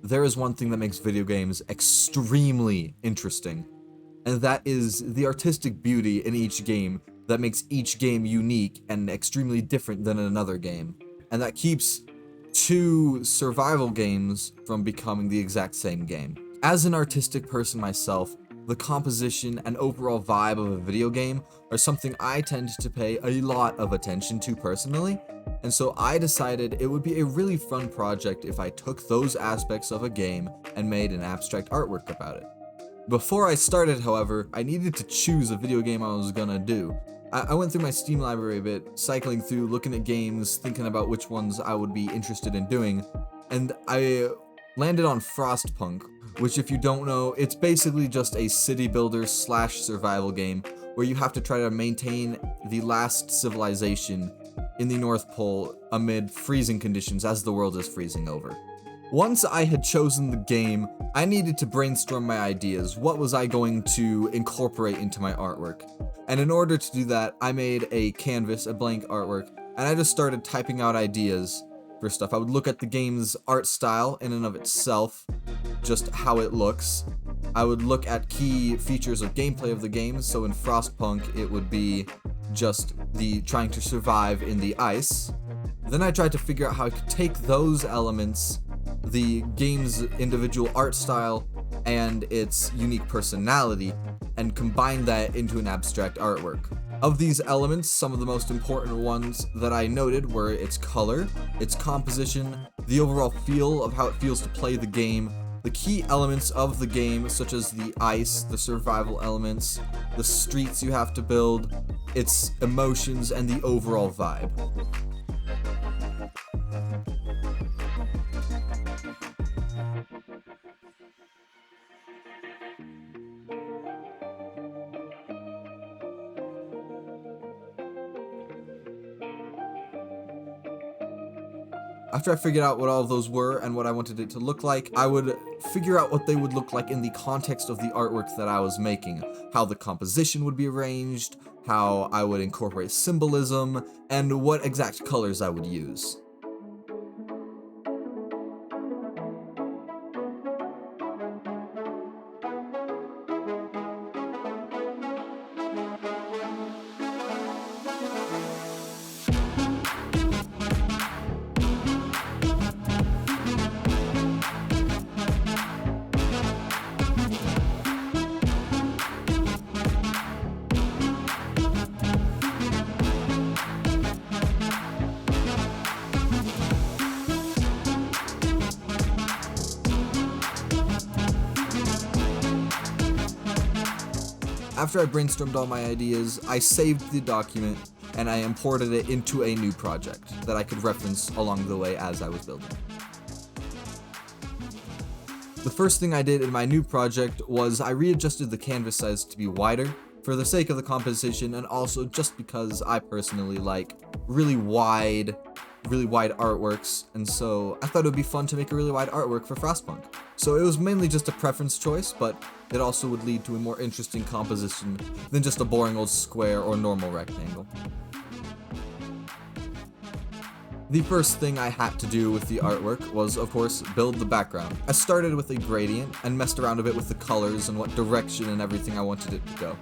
there is one thing that makes video games extremely interesting, and that is the artistic beauty in each game that makes each game unique and extremely different than another game, and that keeps two survival games from becoming the exact same game. As an artistic person myself, the composition and overall vibe of a video game are something I tend to pay a lot of attention to personally, and so I decided it would be a really fun project if I took those aspects of a game and made an abstract artwork about it. Before I started, however, I needed to choose a video game I was gonna do. I went through my Steam library a bit, cycling through, looking at games, thinking about which ones I would be interested in doing, and I landed on Frostpunk, which, if you don't know, it's basically just a city builder slash survival game where you have to try to maintain the last civilization in the North Pole amid freezing conditions as the world is freezing over. Once I had chosen the game, I needed to brainstorm my ideas. What was I going to incorporate into my artwork? And in order to do that, I made a canvas, a blank artwork, and I just started typing out ideas for stuff. I would look at the game's art style in and of itself, just how it looks. I would look at key features of gameplay of the game, so in Frostpunk it would be just the trying to survive in the ice. Then I tried to figure out how I could take those elements, the game's individual art style and its unique personality, and combine that into an abstract artwork. Of these elements, some of the most important ones that I noted were its color, its composition, the overall feel of how it feels to play the game, the key elements of the game such as the ice, the survival elements, the streets you have to build, its emotions, and the overall vibe. After I figured out what all of those were and what I wanted it to look like, I would figure out what they would look like in the context of the artwork that I was making, how the composition would be arranged, how I would incorporate symbolism, and what exact colors I would use. After I brainstormed all my ideas, I saved the document and I imported it into a new project that I could reference along the way as I was building. The first thing I did in my new project was I readjusted the canvas size to be wider for the sake of the composition, and also just because I personally like really wide artworks, and so I thought it would be fun to make a really wide artwork for Frostpunk. So it was mainly just a preference choice, but it also would lead to a more interesting composition than just a boring old square or normal rectangle. The first thing I had to do with the artwork was, of course, build the background. I started with a gradient and messed around a bit with the colors and what direction and everything I wanted it to go.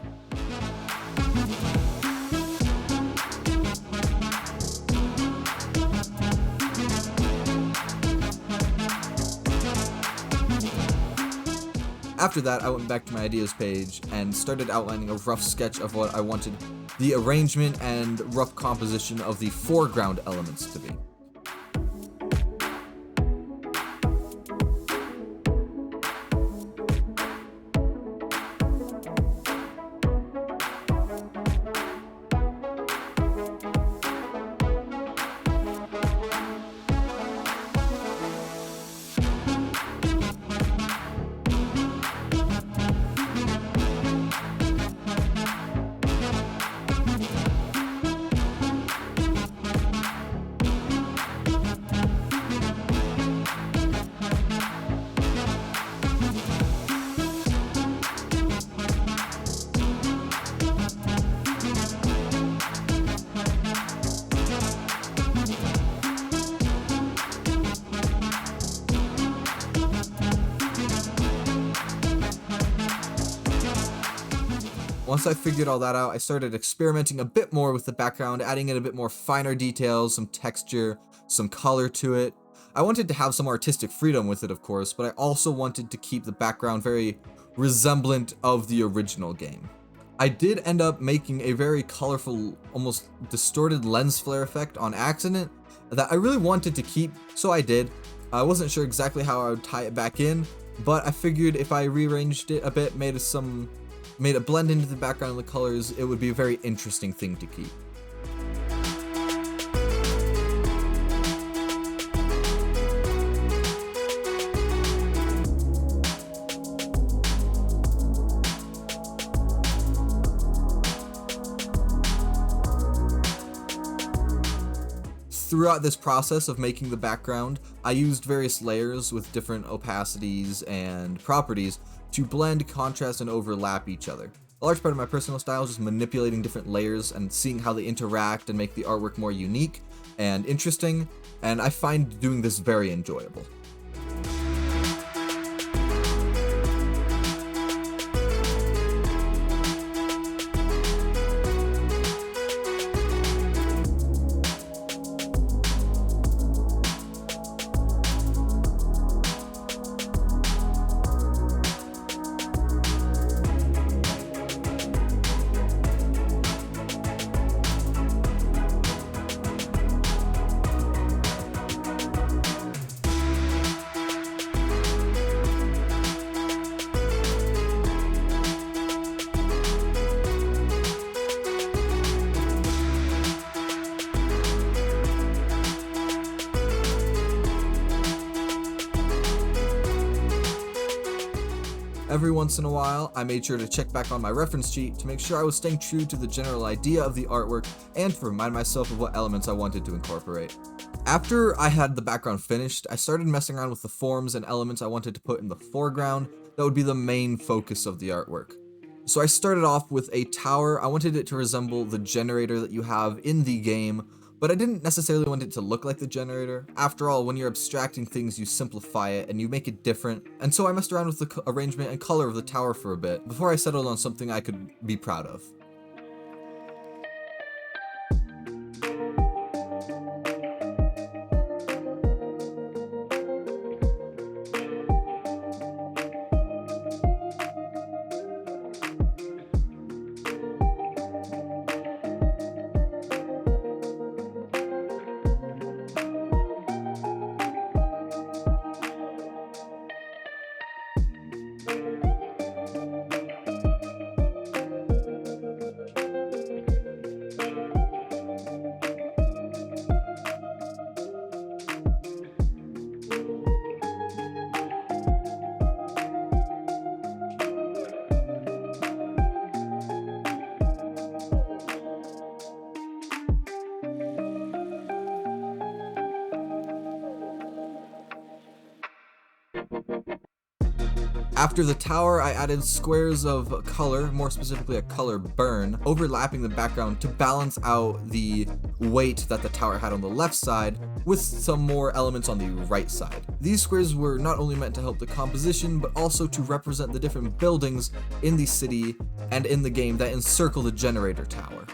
After that, I went back to my ideas page and started outlining a rough sketch of what I wanted the arrangement and rough composition of the foreground elements to be. Once I figured all that out, I started experimenting a bit more with the background, adding in a bit more finer details, some texture, some color to it. I wanted to have some artistic freedom with it, of course, but I also wanted to keep the background very resemblant of the original game. I did end up making a very colorful, almost distorted lens flare effect on accident that I really wanted to keep, so I did. I wasn't sure exactly how I would tie it back in, but I figured if I rearranged it a bit, made it blend into the background of the colors, it would be a very interesting thing to keep. Throughout this process of making the background, I used various layers with different opacities and properties to blend, contrast, and overlap each other. A large part of my personal style is just manipulating different layers and seeing how they interact and make the artwork more unique and interesting, and I find doing this very enjoyable. Every once in a while, I made sure to check back on my reference sheet to make sure I was staying true to the general idea of the artwork and to remind myself of what elements I wanted to incorporate. After I had the background finished, I started messing around with the forms and elements I wanted to put in the foreground that would be the main focus of the artwork. So I started off with a tower. I wanted it to resemble the generator that you have in the game, but I didn't necessarily want it to look like the generator. After all, when you're abstracting things, you simplify it and you make it different. And so I messed around with the arrangement and color of the tower for a bit before I settled on something I could be proud of. After the tower, I added squares of color, more specifically a color burn, overlapping the background to balance out the weight that the tower had on the left side with some more elements on the right side. These squares were not only meant to help the composition, but also to represent the different buildings in the city and in the game that encircle the generator tower.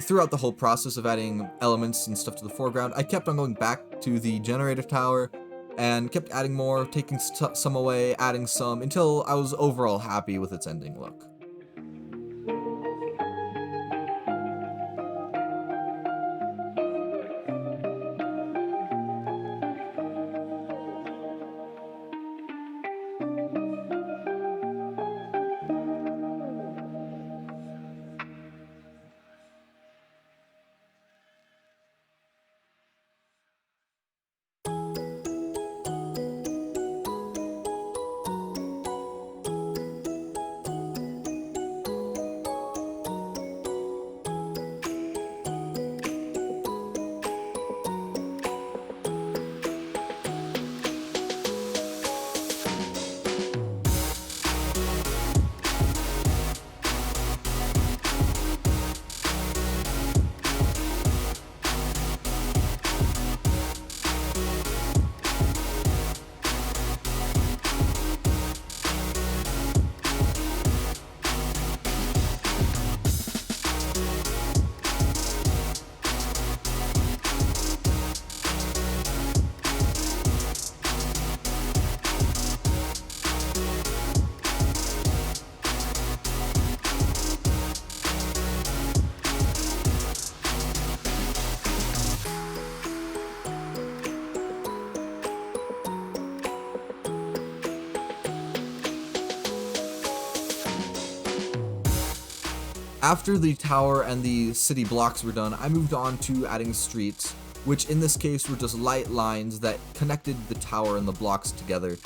Throughout the whole process of adding elements and stuff to the foreground, I kept on going back to the generator tower and kept adding more, taking some away, adding some, until I was overall happy with its ending look. After the tower and the city blocks were done, I moved on to adding streets, which in this case were just light lines that connected the tower and the blocks together.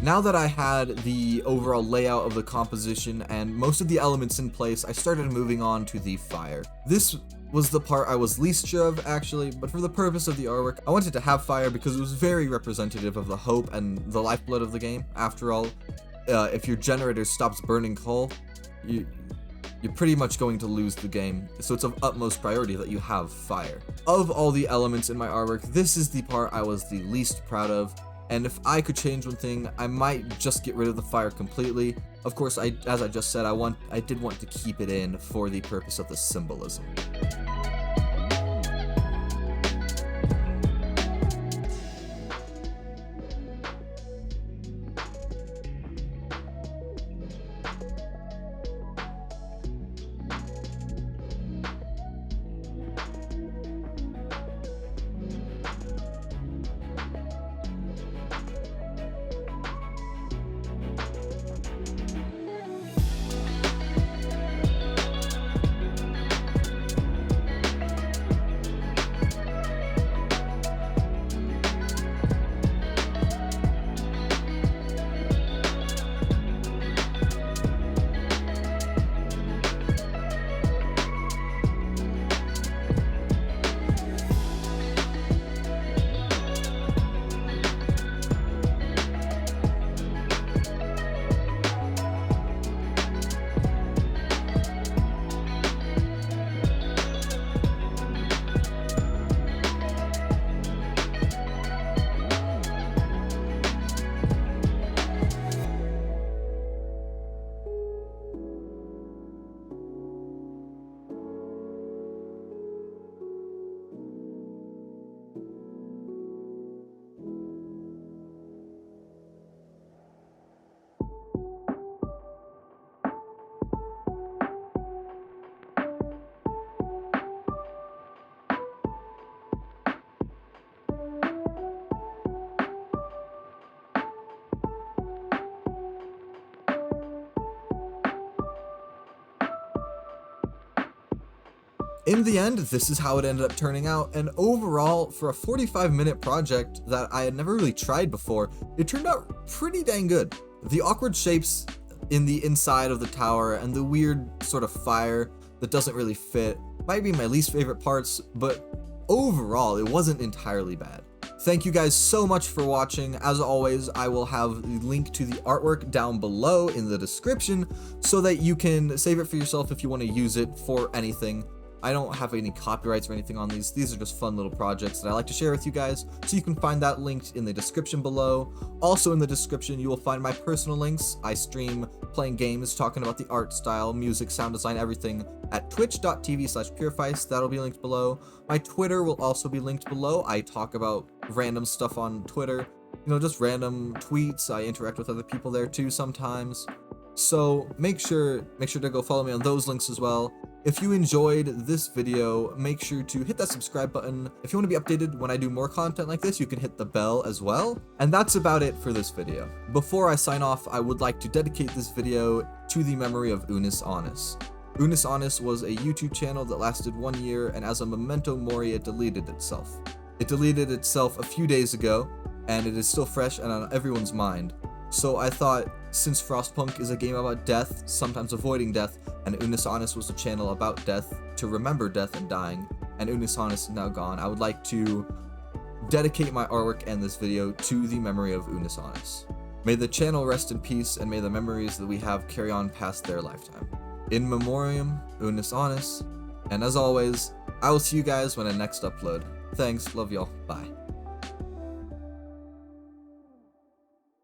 Now that I had the overall layout of the composition and most of the elements in place, I started moving on to the fire. This was the part I was least sure of, actually, but for the purpose of the artwork, I wanted to have fire because it was very representative of the hope and the lifeblood of the game. After all, if your generator stops burning coal, you're pretty much going to lose the game, so it's of utmost priority that you have fire. Of all the elements in my artwork, this is the part I was the least proud of. And if I could change one thing, I might just get rid of the fire completely. Of course, as I just said, I did want to keep it in for the purpose of the symbolism. In the end, this is how it ended up turning out, and overall, for a 45-minute project that I had never really tried before, it turned out pretty dang good. The awkward shapes in the inside of the tower and the weird sort of fire that doesn't really fit might be my least favorite parts, but overall, it wasn't entirely bad. Thank you guys so much for watching. As always, I will have the link to the artwork down below in the description so that you can save it for yourself if you want to use it for anything. I don't have any copyrights or anything on these. These are just fun little projects that I like to share with you guys, so you can find that linked in the description below. Also in the description, you will find my personal links. I stream playing games, talking about the art style, music, sound design, everything at twitch.tv/purifice. That'll be linked below. My Twitter will also be linked below. I talk about random stuff on Twitter, just random tweets. I interact with other people there too sometimes. So make sure to go follow me on those links as well. If you enjoyed this video, make sure to hit that subscribe button. If you want to be updated when I do more content like this, you can hit the bell as well. And that's about it for this video. Before I sign off, I would like to dedicate this video to the memory of Unus Annus. Unus Annus was a YouTube channel that lasted 1 year, and as a memento mori, it deleted itself. It deleted itself a few days ago, and it is still fresh and on everyone's mind. So I thought, since Frostpunk is a game about death, sometimes avoiding death, and Unus Annus was a channel about death, to remember death and dying, and Unus Annus is now gone, I would like to dedicate my artwork and this video to the memory of Unus Annus. May the channel rest in peace, and may the memories that we have carry on past their lifetime. In Memorium, Unus Annus, and as always, I will see you guys when I next upload. Thanks, love y'all, bye.